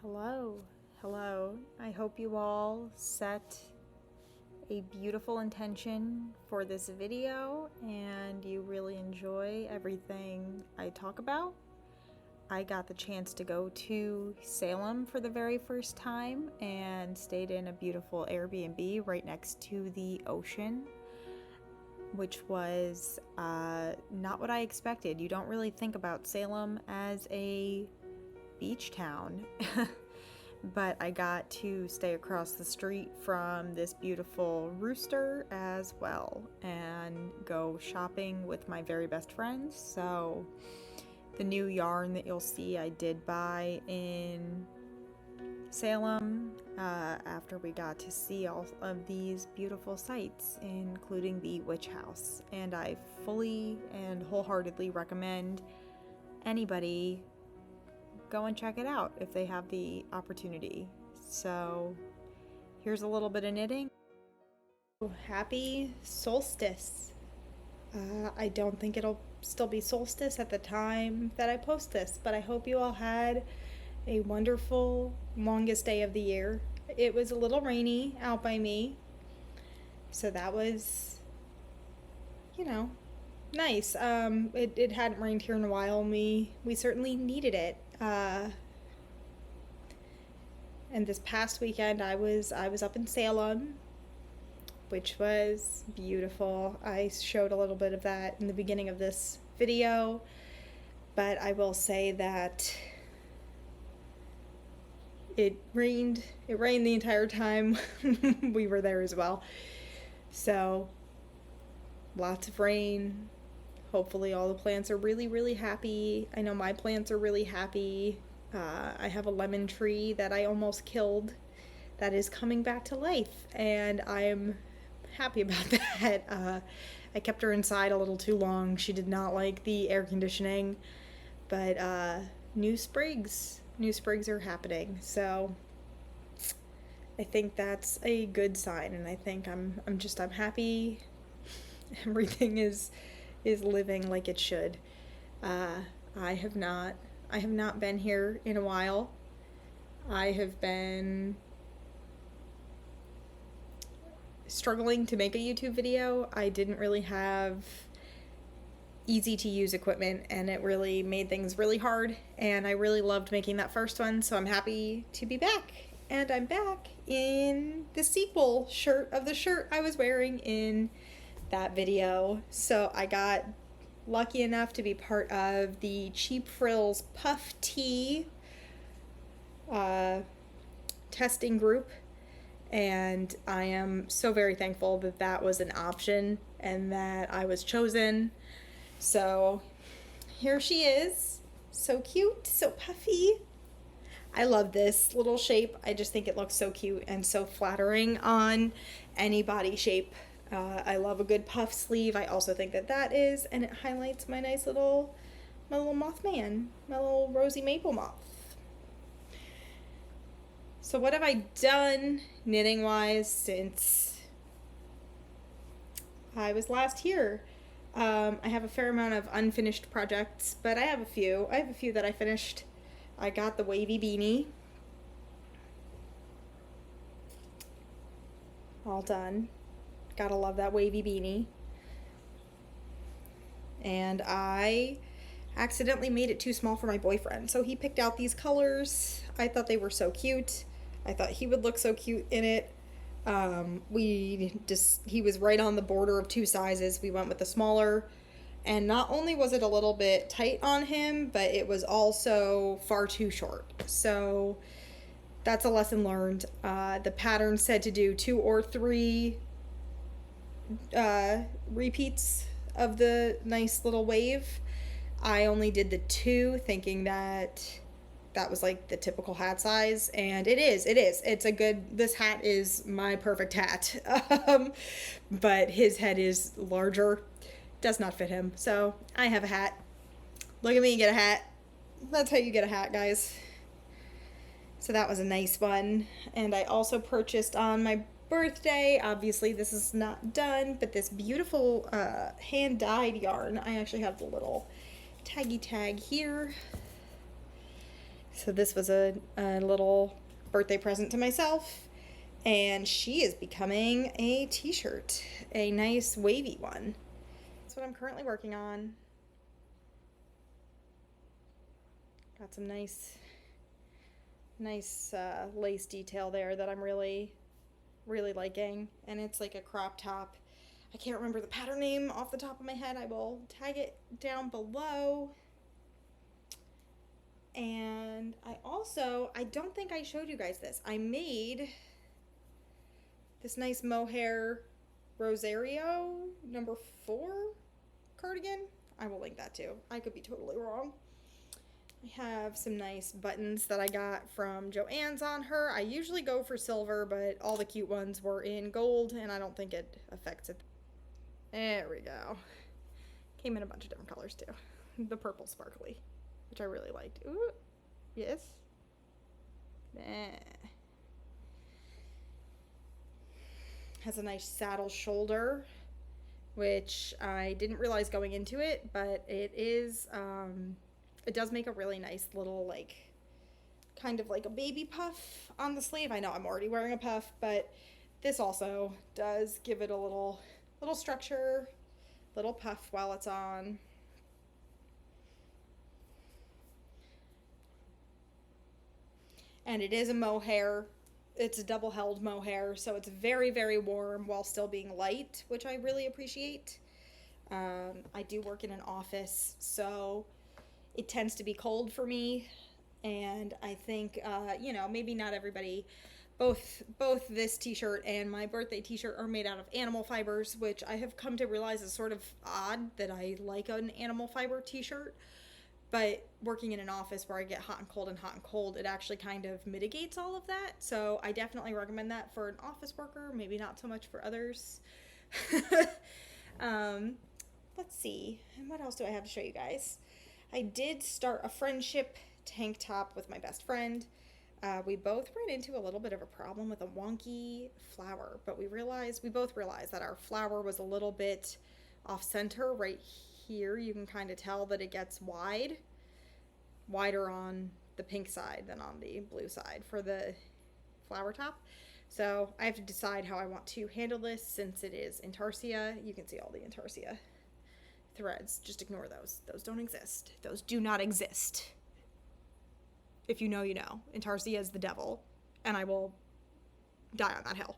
Hello, hello. I hope you all set a beautiful intention for this video and you really enjoy everything I talk about. I got the chance to go to Salem for the very first time and stayed in a beautiful Airbnb right next to the ocean, which was not what I expected. You don't really think about Salem as a beach town. But I got to stay across the street from this beautiful rooster as well and go shopping with my very best friends. So the new yarn that you'll see I did buy in Salem after we got to see all of these beautiful sights, including the witch house. And I fully and wholeheartedly recommend anybody go and check it out if they have the opportunity. So here's a little bit of knitting. Happy solstice. I don't think it'll still be solstice at the time that I post this, but I hope you all had a wonderful longest day of the year. It was a little rainy out by me, so that was, nice. It hadn't rained here in a while, and we certainly needed it. And this past weekend I was up in Salem, which was beautiful. I showed a little bit of that in the beginning of this video, but I will say that it rained the entire time we were there as well. So lots of rain. Hopefully all the plants are really, really happy. I know my plants are really happy. I have a lemon tree that I almost killed that is coming back to life, and I'm happy about that. I kept her inside a little too long. She did not like the air conditioning, but new sprigs are happening. So I think that's a good sign, and I think I'm happy. Everything is living like it should. I have not been here in a while. I have been struggling to make a YouTube video. I didn't really have easy to use equipment, and it really made things really hard, and I really loved making that first one, so I'm happy to be back. And I'm back in the sequel shirt of the shirt I was wearing in that video. So I got lucky enough to be part of the Cheap Frills Puff Tea testing group, and I am so very thankful that that was an option and that I was chosen. So here she is, so cute, so puffy. I love this little shape. I just think it looks so cute and so flattering on any body shape. I love a good puff sleeve. I also think that that is, and it highlights my nice little, my little Mothman, my little rosy maple moth. So what have I done knitting wise since I was last here? I have a fair amount of unfinished projects, but I have a few that I finished. I got the wavy beanie all done. Gotta love that wavy beanie. And I accidentally made it too small for my boyfriend, so he picked out these colors. I thought they were so cute. I thought he would look so cute in it. He was right on the border of two sizes. We went with the smaller, and not only was it a little bit tight on him, but it was also far too short. So that's a lesson learned. The pattern said to do 2 or 3 repeats of the nice little wave. I only did the 2, thinking that was like the typical hat size, and it is. It's a good, this hat is my perfect hat. But his head is larger, does not fit him, so I have a hat. Look at me get a hat. That's how you get a hat, guys. So that was a nice one. And I also purchased on my birthday, obviously this is not done, but this beautiful hand-dyed yarn. I actually have the little taggy tag here. So this was a little birthday present to myself. And she is becoming a t-shirt, a nice wavy one. That's what I'm currently working on. Got some nice lace detail there that I'm really liking. And it's like a crop top. I can't remember the pattern name off the top of my head. I will tag it down below. And I don't think I showed you guys this. I made this nice mohair Rosario number 4 cardigan. I will link that too. I could be totally wrong. I have some nice buttons that I got from Joann's on her. I usually go for silver, but all the cute ones were in gold, and I don't think it affects it. There we go. Came in a bunch of different colors too. The purple sparkly, which I really liked. Ooh, yes. Has a nice saddle shoulder, which I didn't realize going into it, but it is, it does make a really nice little, like, kind of like a baby puff on the sleeve. I know I'm already wearing a puff, but this also does give it a little structure, little puff while it's on. And it is a mohair. It's a double held mohair, so it's very, very warm while still being light, which I really appreciate. I do work in an office, so it tends to be cold for me, and I think, you know, maybe not everybody, both this t-shirt and my birthday t-shirt are made out of animal fibers, which I have come to realize is sort of odd that I like an animal fiber t-shirt. But working in an office where I get hot and cold, it actually kind of mitigates all of that. So I definitely recommend that for an office worker, maybe not so much for others. Let's see. And what else do I have to show you guys? I did start a friendship tank top with my best friend. We both ran into a little bit of a problem with a wonky flower, but we both realized that our flower was a little bit off center right here. You can kind of tell that it gets wider on the pink side than on the blue side for the flower top. So I have to decide how I want to handle this since it is intarsia. You can see all the intarsia threads. Just ignore those. Those don't exist. Those do not exist. If you know, you know. Intarsia is the devil, and I will die on that hill.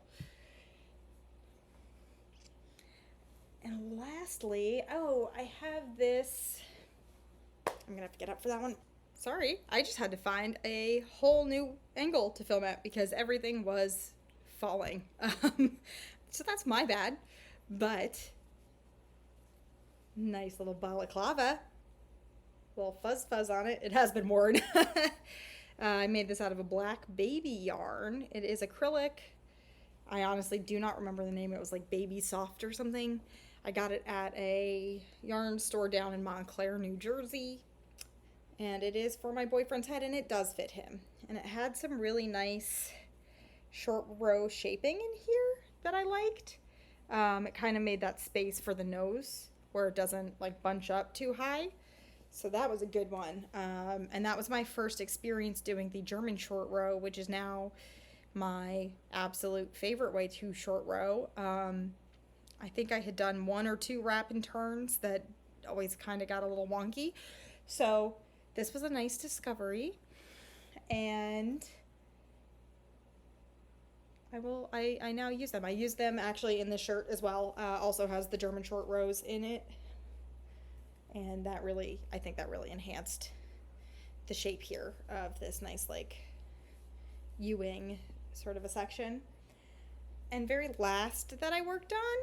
And lastly, oh, I have this. I'm gonna have to get up for that one. Sorry, I just had to find a whole new angle to film at because everything was falling. So that's my bad. But nice little balaclava. Little fuzz on it. It has been worn. I made this out of a black baby yarn. It is acrylic. I honestly do not remember the name. It was like Baby Soft or something. I got it at a yarn store down in Montclair, New Jersey. And it is for my boyfriend's head, and it does fit him. And it had some really nice short row shaping in here that I liked. It kind of made that space for the nose where it doesn't like bunch up too high. So that was a good one. And that was my first experience doing the German short row, which is now my absolute favorite way to short row. I think I had done 1 or 2 wrap and turns that always kind of got a little wonky. So this was a nice discovery, and I now use them. I use them actually in the shirt as well. Also has the German short rows in it, and I think that really enhanced the shape here of this nice like Ewing sort of a section. And very last that I worked on,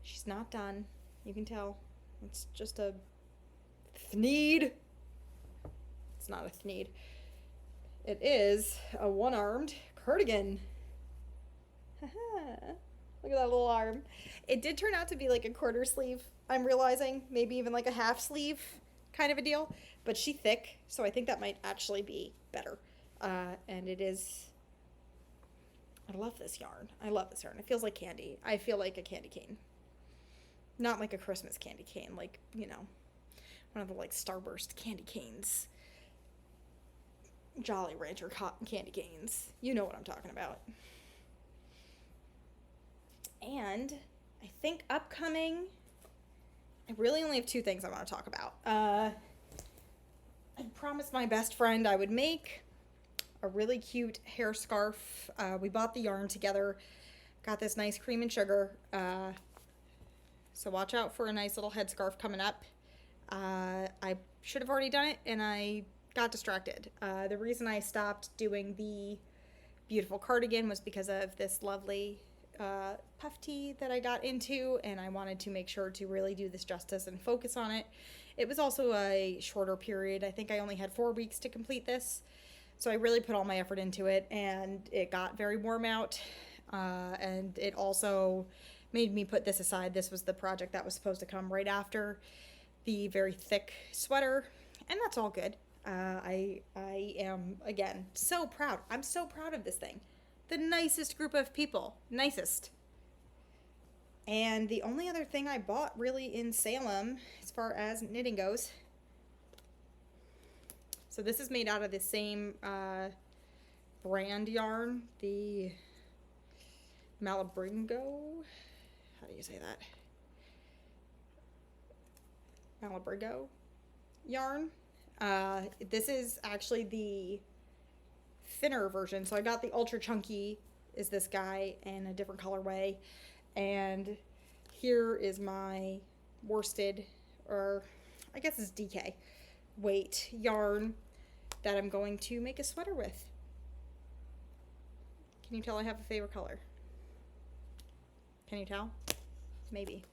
she's not done. You can tell. It's just a thneed. It's not a thneed. It is a one-armed cardigan. Look at that little arm. It did turn out to be like a quarter sleeve, I'm realizing. Maybe even like a half sleeve kind of a deal. But she's thick, so I think that might actually be better. And it is... I love this yarn. I love this yarn. It feels like candy. I feel like a candy cane. Not like a Christmas candy cane, like, you know, one of the like Starburst candy canes. Jolly Rancher cotton candy canes. You know what I'm talking about. And I think upcoming, I really only have two things I want to talk about. I promised my best friend I would make a really cute hair scarf. We bought the yarn together, got this nice cream and sugar. So watch out for a nice little headscarf coming up. I should have already done it and I got distracted. The reason I stopped doing the beautiful cardigan was because of this lovely puff tee that I got into, and I wanted to make sure to really do this justice and focus on it. It was also a shorter period. I think I only had 4 weeks to complete this, so I really put all my effort into it, and it got very warm out, and it also made me put this aside. This was the project that was supposed to come right after the very thick sweater, and that's all good. I am, again, so proud. I'm so proud of this thing. The nicest group of people. Nicest. And the only other thing I bought really in Salem as far as knitting goes. So this is made out of the same brand yarn. The Malabringo. How do you say that? Malabrigo yarn. This is actually the thinner version. So I got the ultra chunky is this guy in a different colorway. And here is my worsted, or I guess it's DK weight yarn that I'm going to make a sweater with. Can you tell I have a favorite color? Can you tell? Maybe.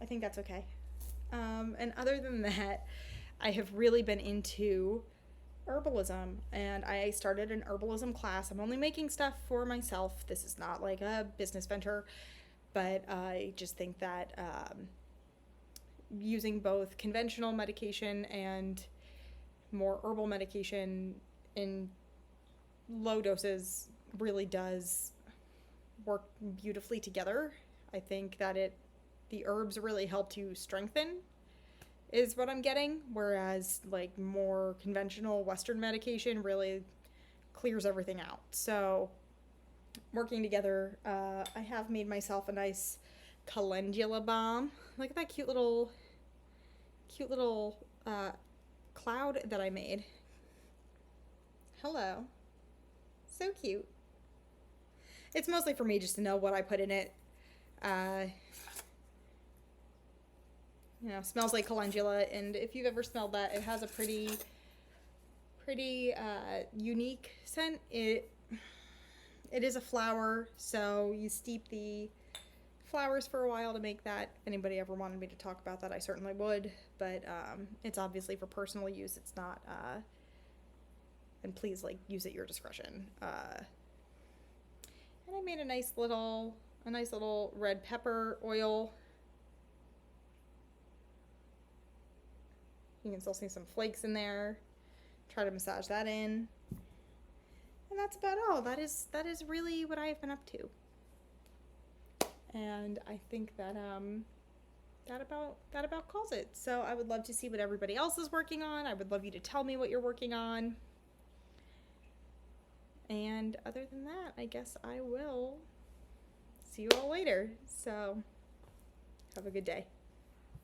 I think that's okay. And other than that, I have really been into herbalism, and I started an herbalism class. I'm only making stuff for myself. This is not like a business venture, but I just think that using both conventional medication and more herbal medication in low doses really does work beautifully together. I think that the herbs really help to strengthen is what I'm getting, whereas like more conventional Western medication really clears everything out. So working together, I have made myself a nice calendula balm. Look at that cute little cloud that I made. Hello. So cute. It's mostly for me just to know what I put in it. You know, smells like calendula, and if you've ever smelled that, it has a pretty unique scent. It is a flower, so you steep the flowers for a while to make that. If anybody ever wanted me to talk about that, I certainly would, but it's obviously for personal use. It's not, and please, like, use at your discretion. And I made a nice little red pepper oil. You can still see some flakes in there. Try to massage that in. And that's about all. That is really what I've been up to. And I think that that about calls it. So I would love to see what everybody else is working on. I would love you to tell me what you're working on. And other than that, I guess I will see you all later. So have a good day.